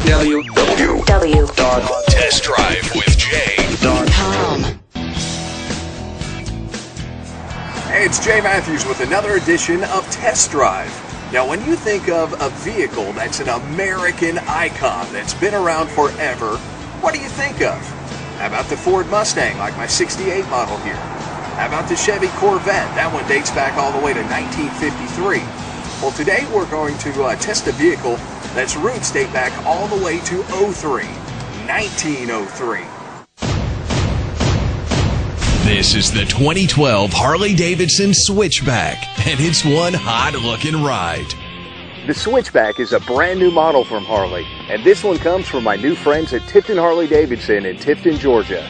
www.testdrivewithjay.com. Hey, it's Jay Matthews with another edition of Test Drive. Now, when you think of a vehicle that's an American icon that's been around forever, what do you think of? How about the Ford Mustang, like my 68 model here? How about the Chevy Corvette? That one dates back all the way to 1953. Well, today we're going to test a vehicle that's roots date back all the way to 1903. This is the 2012 Harley-Davidson Switchback, and it's one hot-looking ride. The Switchback is a brand new model from Harley, and this one comes from my new friends at Tifton Harley-Davidson in Tifton, Georgia.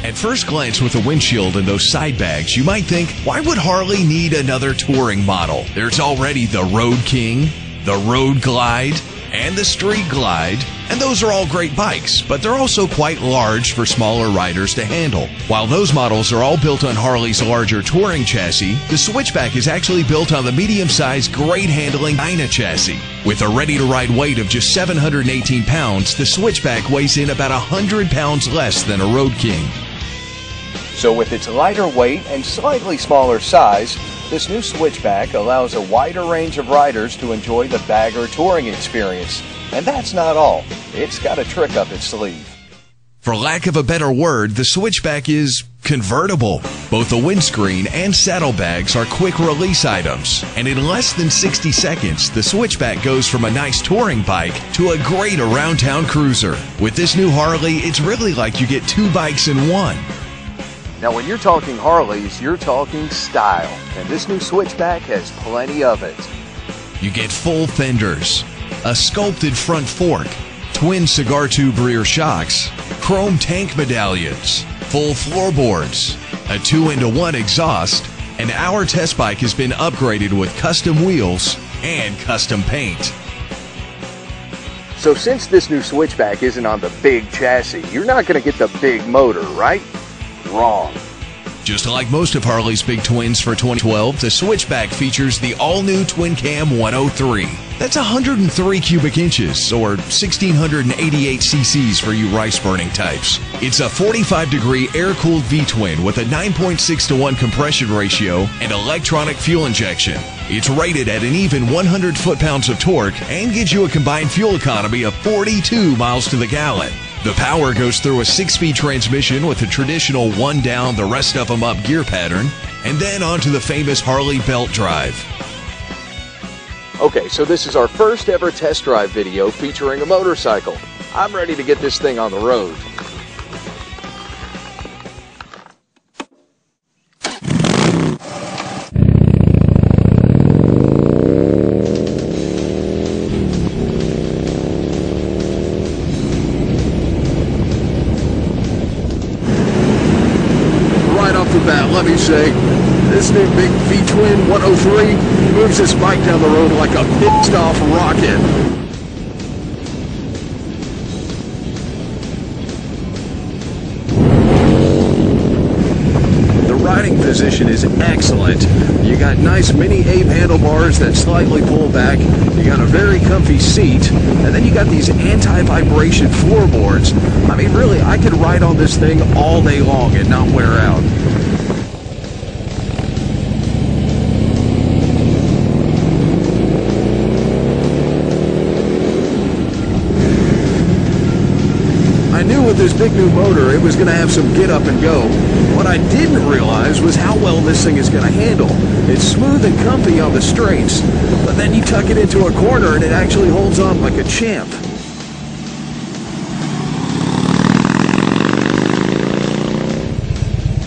At first glance with the windshield and those side bags, you might think, why would Harley need another touring model? There's already the Road King, the Road Glide, and the Street Glide, and those are all great bikes, but they're also quite large for smaller riders to handle. While those models are all built on Harley's larger touring chassis, the Switchback is actually built on the medium-sized, great-handling DYNA chassis. With a ready-to-ride weight of just 718 pounds, the Switchback weighs in about 100 pounds less than a Road King. So with its lighter weight and slightly smaller size, this new Switchback allows a wider range of riders to enjoy the bagger touring experience. And that's not all. It's got a trick up its sleeve. For lack of a better word, the Switchback is convertible. Both the windscreen and saddlebags are quick-release items. And in less than 60 seconds, the Switchback goes from a nice touring bike to a great around-town cruiser. With this new Harley, it's really like you get two bikes in one. Now, when you're talking Harleys, you're talking style, and this new Switchback has plenty of it. You get full fenders, a sculpted front fork, twin cigar tube rear shocks, chrome tank medallions, full floorboards, a 2-into-1 exhaust, and our test bike has been upgraded with custom wheels and custom paint. So since this new Switchback isn't on the big chassis, you're not going to get the big motor, right? Wrong. Just like most of Harley's big twins for 2012, the Switchback features the all-new Twin Cam 103. That's 103 cubic inches, or 1,688 cc's for you rice-burning types. It's a 45-degree air-cooled V-twin with a 9.6-to-1 compression ratio and electronic fuel injection. It's rated at an even 100 foot-pounds of torque and gives you a combined fuel economy of 42 miles to the gallon. The power goes through a 6-speed transmission with a traditional one down, the rest of them up gear pattern, and then onto the famous Harley belt drive. Okay, so this is our first ever test drive video featuring a motorcycle. I'm ready to get this thing on the road. Let me say, this new big V-twin 103 moves this bike down the road like a pissed-off rocket. The riding position is excellent. You got nice mini Ape handlebars that slightly pull back. You got a very comfy seat, and then you got these anti-vibration floorboards. I mean, really, I could ride on this thing all day long and not wear out. I knew with this big new motor it was going to have some get up and go. What I didn't realize was how well this thing is going to handle. It's smooth and comfy on the straights, but then you tuck it into a corner and it actually holds on like a champ.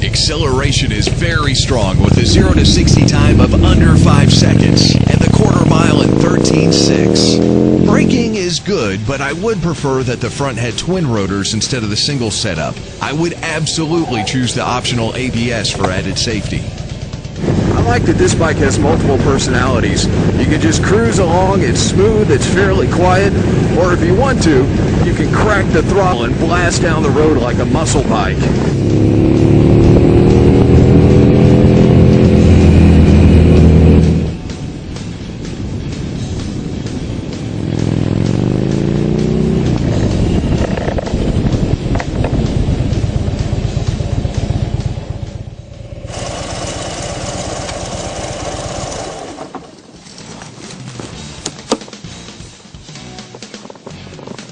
Acceleration is very strong with a 0 to 60 time of under 5 seconds and the quarter mile in 13.6. Braking is good, but I would prefer that the front had twin rotors instead of the single setup. I would absolutely choose the optional ABS for added safety. I like that this bike has multiple personalities. You can just cruise along, it's smooth, it's fairly quiet, or if you want to, you can crack the throttle and blast down the road like a muscle bike.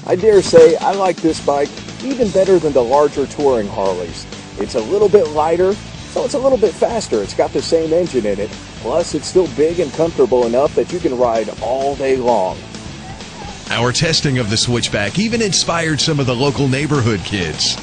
I dare say I like this bike even better than the larger touring Harleys. It's a little bit lighter, so it's a little bit faster. It's got the same engine in it, plus it's still big and comfortable enough that you can ride all day long. Our testing of the Switchback even inspired some of the local neighborhood kids.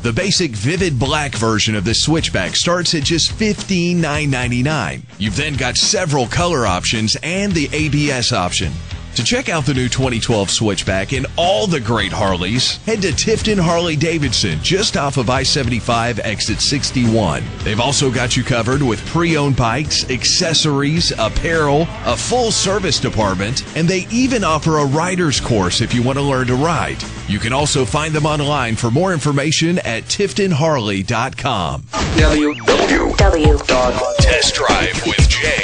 The basic vivid black version of the Switchback starts at just $15,999. You've then got several color options and the ABS option. To check out the new 2012 Switchback and all the great Harleys, head to Tifton Harley Davidson, just off of I-75 exit 61. They've also got you covered with pre-owned bikes, accessories, apparel, a full service department, and they even offer a rider's course if you want to learn to ride. You can also find them online for more information at tiftonharley.com. www.testdrivewithj